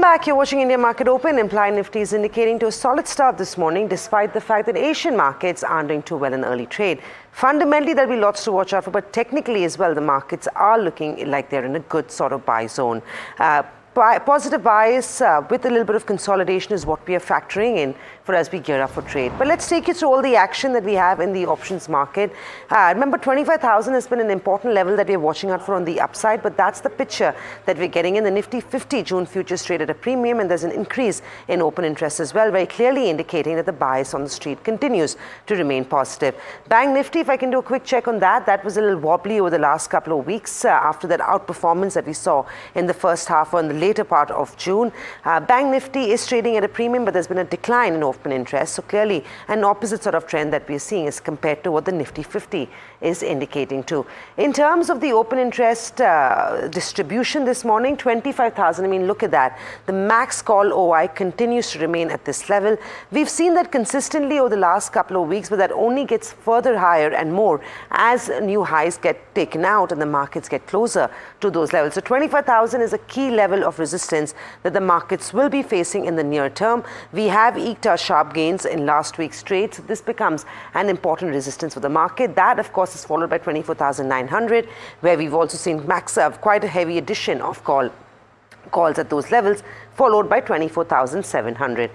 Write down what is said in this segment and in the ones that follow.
back. You're watching India Market Open. Implied Nifty is indicating to a solid start this morning, despite the fact that Asian markets aren't doing too well in early trade. Fundamentally, there'll be lots to watch out for, but technically as well, the markets are looking like they're in a good sort of buy zone. Positive bias with a little bit of consolidation is what we are factoring in for as we gear up for trade. But let's take you through all the action that we have in the options market. Remember, 25,000 has been an important level that we're watching out for on the upside, but that's the picture that we're getting in. The Nifty 50 June futures traded at a premium, and there's an increase in open interest as well, very clearly indicating that the bias on the street continues to remain positive. Bank Nifty, if I can do a quick check on that, that was a little wobbly over the last couple of weeks after that outperformance that we saw in the first half or in the later part of June. Bank Nifty is trading at a premium, but there's been a decline in open interest. So clearly an opposite sort of trend that we're seeing as compared to what the Nifty 50 is indicating to. In terms of the open interest distribution this morning, 25,000, I mean, look at that. The max call OI continues to remain at this level. We've seen that consistently over the last couple of weeks, but that only gets further higher and more as new highs get taken out and the markets get closer to those levels. So 25,000 is a key level of resistance that the markets will be facing in the near term. We have eked our sharp gains in last week's trade, so this becomes an important resistance for the market. That, of course, is followed by 24,900, where we've also seen max quite a heavy addition of calls at those levels, followed by 24,700.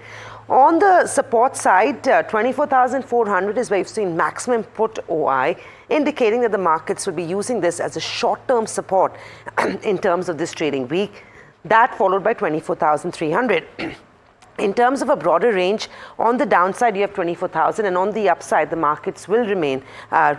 On the support side, 24,400 is where we've seen maximum put OI, indicating that the markets will be using this as a short-term support in terms of this trading week. That followed by 24,300. In terms of a broader range, on the downside you have 24,000, and on the upside the markets will remain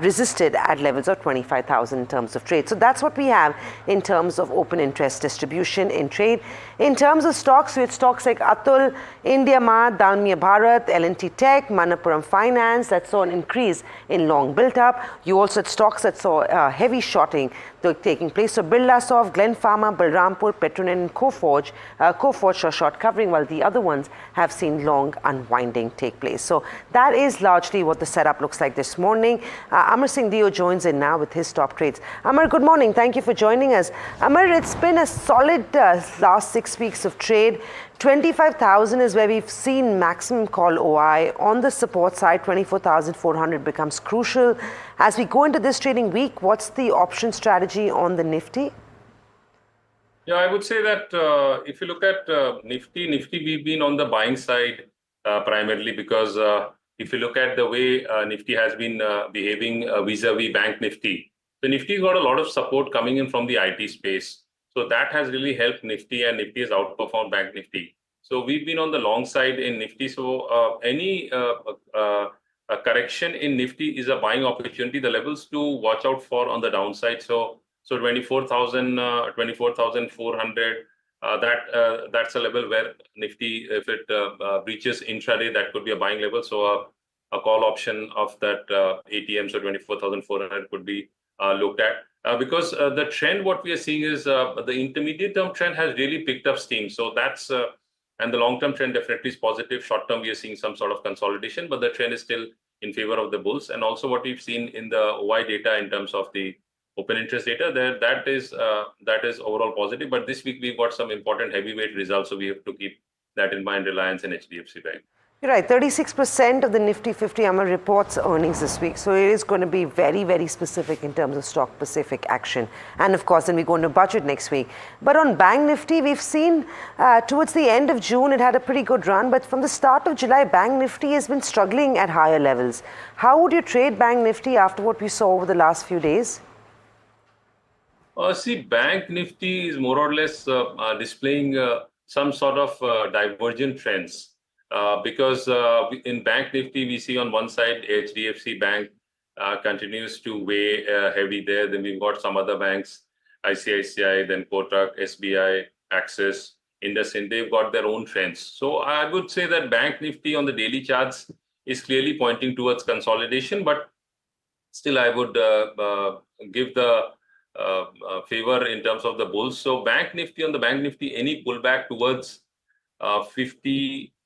resisted at levels of 25,000 in terms of trade. So that's what we have in terms of open interest distribution in trade. In terms of stocks, with stocks like Atul, India Mart, Dalmia Bharat, L&T Tech, Manappuram Finance, that saw an increase in long built up. You also had stocks that saw heavy shorting taking place. So Birlasoft, Glen Pharma, Balrampur, Petronet and Coforge saw short covering, while the other ones have seen long unwinding take place. So that is largely what the setup looks like this morning. Amar Singh Dio joins in now with his top trades. Amar, good morning. Thank you for joining us. Amar, it's been a solid last 6 weeks of trade. 25,000 is where we've seen maximum call OI. On the support side, 24,400 becomes crucial. As we go into this trading week, what's the option strategy on the Nifty? Yeah, I would say that if you look at Nifty, we've been on the buying side primarily because if you look at the way Nifty has been behaving vis-a-vis Bank Nifty, the Nifty's got a lot of support coming in from the IT space. So that has really helped Nifty, and Nifty has outperformed Bank Nifty. So we've been on the long side in Nifty. So any correction in Nifty is a buying opportunity. The levels to watch out for on the downside. So 24,000, 24,400, that's a level where Nifty, if it breaches intraday, that could be a buying level. So a call option of that ATM, so 24,400 could be looked at. Because the trend, what we are seeing is the intermediate term trend has really picked up steam. So that's, and the long-term trend definitely is positive. Short-term, we are seeing some sort of consolidation, but the trend is still in favor of the bulls. And also what we've seen in the OI data in terms of the open interest data, that is overall positive. But this week we've got some important heavyweight results, so we have to keep that in mind. Reliance and HDFC Bank. You're right. 36% of the Nifty 50 reports earnings this week, so it is going to be very, very specific in terms of stock-specific action. And of course, then we go into budget next week. But on Bank Nifty, we've seen towards the end of June it had a pretty good run, but from the start of July, Bank Nifty has been struggling at higher levels. How would you trade Bank Nifty after what we saw over the last few days? See, Bank Nifty is more or less displaying some sort of divergent trends. Because in Bank Nifty, we see on one side HDFC Bank continues to weigh heavy there. Then we've got some other banks, ICICI, then Kotak, SBI, Axis, IndusInd. They've got their own trends. So I would say that Bank Nifty on the daily charts is clearly pointing towards consolidation, but still I would give the favor in terms of the bulls. So Bank Nifty, on the Bank Nifty, any pullback towards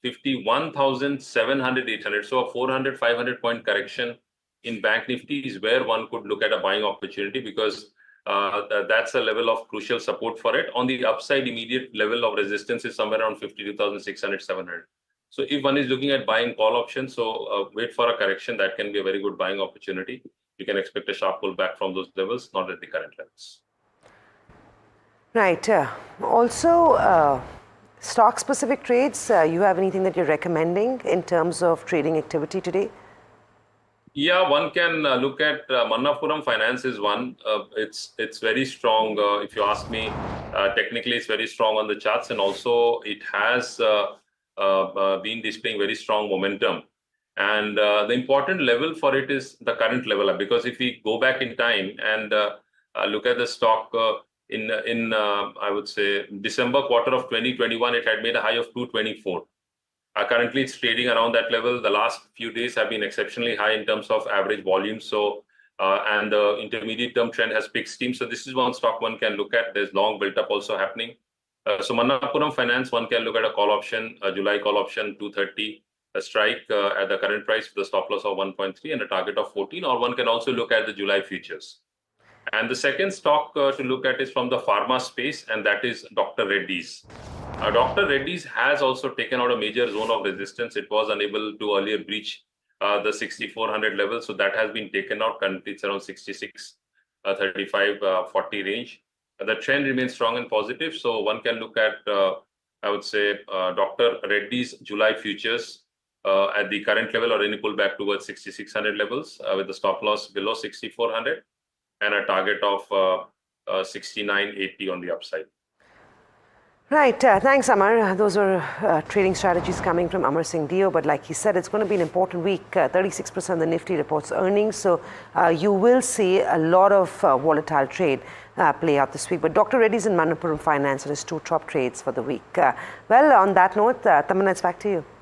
51,700, 800. So a 400, 500 point correction in Bank Nifty is where one could look at a buying opportunity, because that's a level of crucial support for it. On the upside, immediate level of resistance is somewhere around 52,600, 700. So if one is looking at buying call options, so wait for a correction. That can be a very good buying opportunity. You can expect a sharp pullback from those levels, not at the current levels. Right. Also, stock-specific trades, you have anything that you're recommending in terms of trading activity today? Yeah, one can look at Manappuram Finance is one. It's very strong. If you ask me, technically it's very strong on the charts, and also it has been displaying very strong momentum. And the important level for it is the current level, because if we go back in time and look at the stock in I would say December quarter of 2021, it had made a high of 224. Currently, it's trading around that level. The last few days have been exceptionally high in terms of average volume. So, and the intermediate term trend has picked steam. So this is one stock one can look at. There's long built up also happening. So Manappuram Finance, one can look at a call option, a July call option 230, a strike at the current price with a stop loss of 1.3 and a target of 14. Or one can also look at the July futures. And the second stock to look at is from the pharma space, and that is Dr. Reddy's. Dr. Reddy's has also taken out a major zone of resistance. It was unable to earlier breach the 6,400 level. So that has been taken out. Currently, it's around 66, 35, 40 range. The trend remains strong and positive. So one can look at, I would say, Dr. Reddy's July futures at the current level or any pullback towards 6,600 levels with the stop loss below 6,400 and a target of 69.80 on the upside. Right. Thanks, Amar. Those are trading strategies coming from Amar Singh Dio. But like he said, it's going to be an important week. 36% of the Nifty reports earnings. So you will see a lot of volatile trade play out this week. But Dr. Reddy's and Manappuram Finance are his two top trades for the week. Well, on that note, Tamanna, it's back to you.